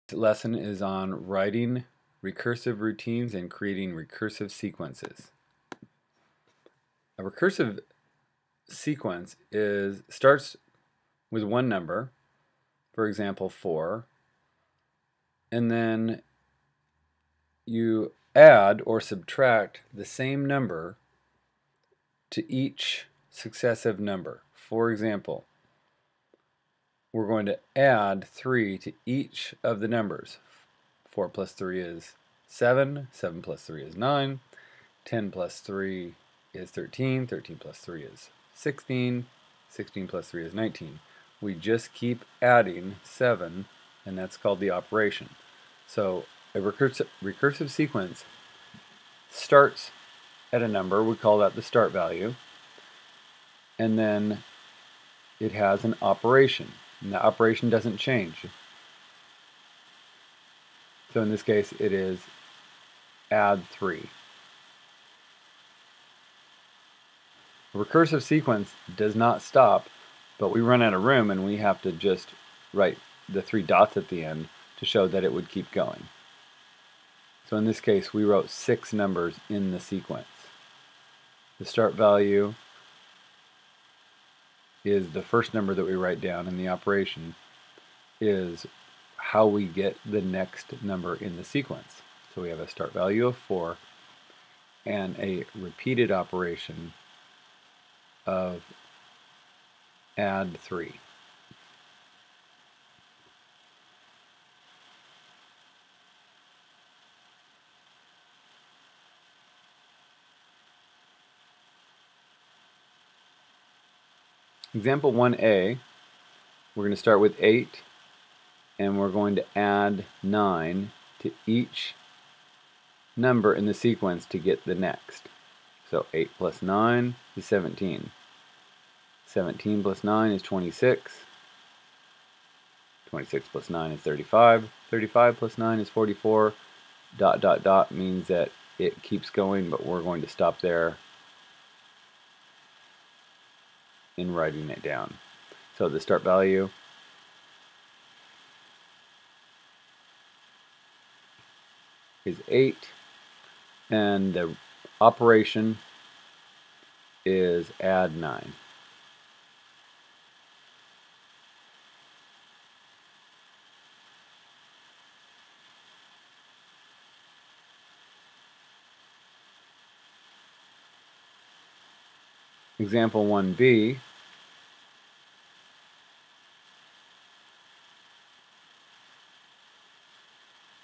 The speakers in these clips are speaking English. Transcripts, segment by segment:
This lesson is on writing recursive routines and creating recursive sequences. A recursive sequence starts with one number, for example 4, and then you add or subtract the same number to each successive number. For example, we're going to add 3 to each of the numbers. 4 plus 3 is 7, 7 plus 3 is 9, 10 plus 3 is 13, 13 plus 3 is 16, 16 plus 3 is 19. We just keep adding 7, and that's called the operation. So a recursive sequence starts at a number, we call that the start value, and then it has an operation, and the operation doesn't change. So in this case it is add 3. A recursive sequence does not stop, but we run out of room and we have to just write the 3 dots at the end to show that it would keep going. So in this case we wrote 6 numbers in the sequence. The start value is the first number that we write down, and the operation is how we get the next number in the sequence. So we have a start value of 4 and a repeated operation of add 3. Example 1a, we're going to start with 8 and we're going to add 9 to each number in the sequence to get the next. So 8 plus 9 is 17. 17 plus 9 is 26. 26 plus 9 is 35. 35 plus 9 is 44. Dot dot dot means that it keeps going, but we're going to stop there in writing it down. So the start value is 8, and the operation is add 9. Example 1b,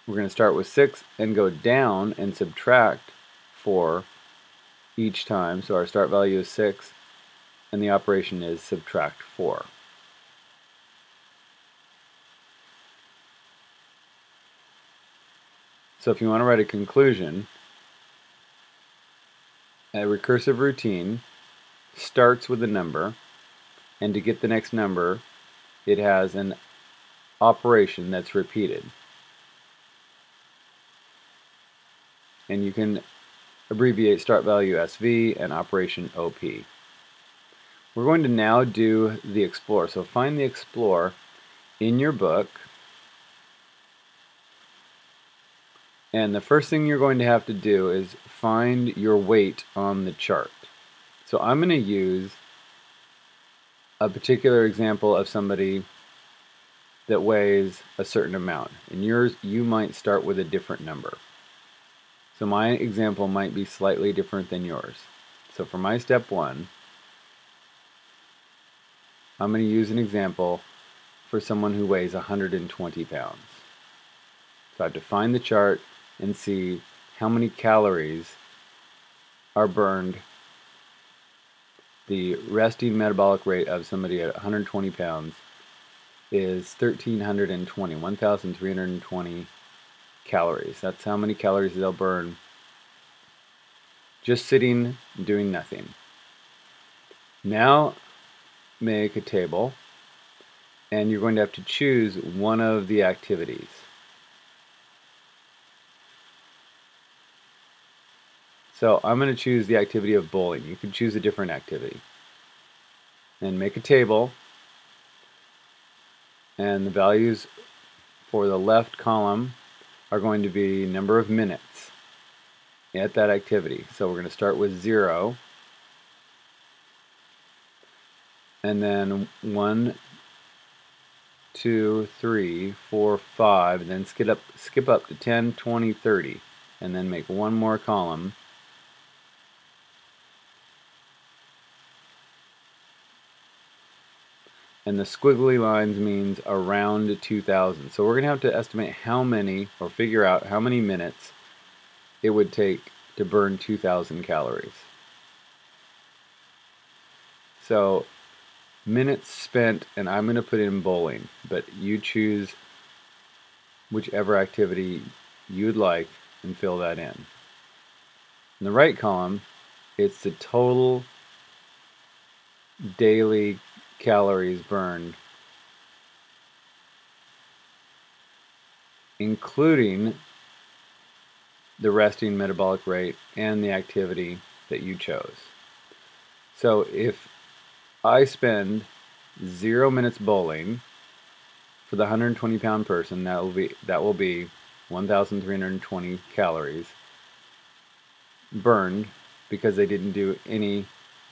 we're going to start with 6 and go down and subtract 4 each time. So our start value is 6 and the operation is subtract 4. So if you want to write a conclusion, a recursive routine starts with a number, and to get the next number it has an operation that's repeated. And you can abbreviate start value SV and operation OP. We're going to now do the explore. So find the explore in your book, and the first thing you're going to have to do is find your weight on the chart. So I'm going to use a particular example of somebody that weighs a certain amount. In yours, you might start with a different number. So my example might be slightly different than yours. So for my step 1, I'm going to use an example for someone who weighs 120 pounds. So I have to find the chart and see how many calories are burned. The resting metabolic rate of somebody at 120 pounds is 1,320 calories. That's how many calories they'll burn just sitting doing nothing. Now make a table, and you're going to have to choose one of the activities. So I'm going to choose the activity of bowling. You can choose a different activity. And make a table, and the values for the left column are going to be number of minutes at that activity. So we're going to start with 0, and then 1, 2, 3, 4, 5, and then skip up to 10, 20, 30, and then make one more column. And the squiggly lines means around 2,000. So we're going to have to estimate how many, or figure out how many minutes it would take to burn 2,000 calories. So minutes spent, and I'm going to put in bowling, but you choose whichever activity you'd like and fill that in. In the right column, it's the total daily calories burned, including the resting metabolic rate and the activity that you chose. So if I spend 0 minutes bowling for the 120-pound person, that will be 1,320 calories burned because they didn't do any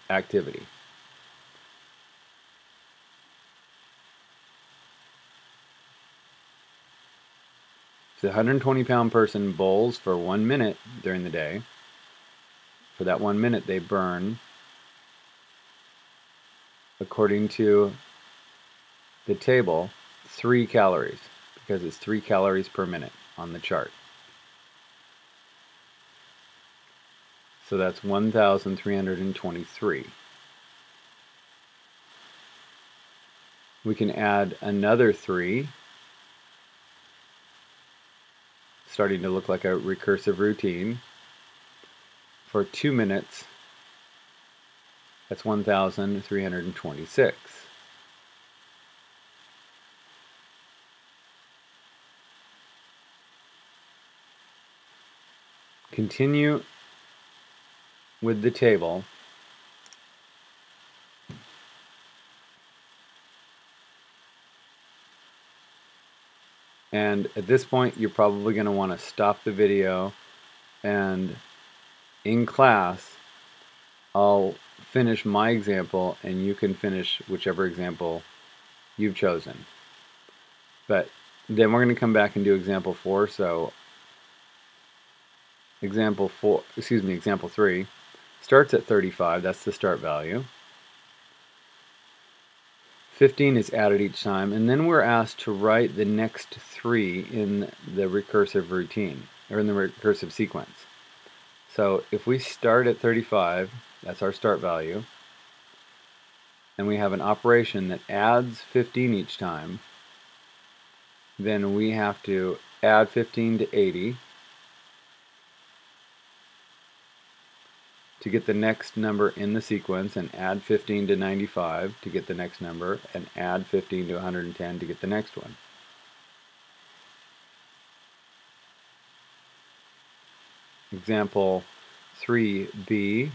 activity. If the 120-pound person bowls for 1 minute during the day, for that 1 minute they burn, according to the table, 3 calories, because it's 3 calories per minute on the chart. So that's 1,323. We can add another 3, starting to look like a recursive routine. For 2 minutes, that's 1,326. Continue with the table. And at this point, you're probably going to want to stop the video, and in class, I'll finish my example and you can finish whichever example you've chosen. But then we're going to come back and do example 4. So example 3 starts at 35. That's the start value. 15 is added each time, and then we're asked to write the next 3 in the recursive routine, or in the recursive sequence. So if we start at 35, that's our start value, and we have an operation that adds 15 each time, then we have to add 15 to 80 to get the next number in the sequence, and add 15 to 95 to get the next number, and add 15 to 110 to get the next one. Example 3b.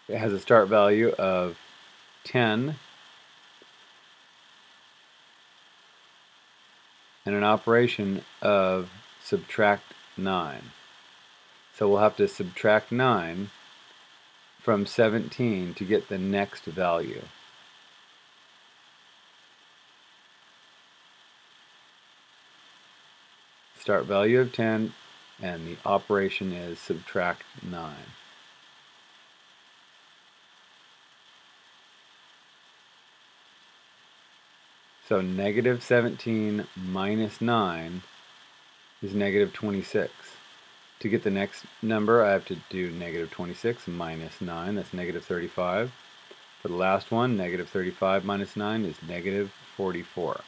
It has a start value of 10 and an operation of subtract 9. So we'll have to subtract 9 from 17 to get the next value. Start value of 10, and the operation is subtract 9. So negative 17 minus 9 is negative 26. To get the next number, I have to do negative 26 minus 9, that's negative 35. For the last one, negative 35 minus 9 is negative 44.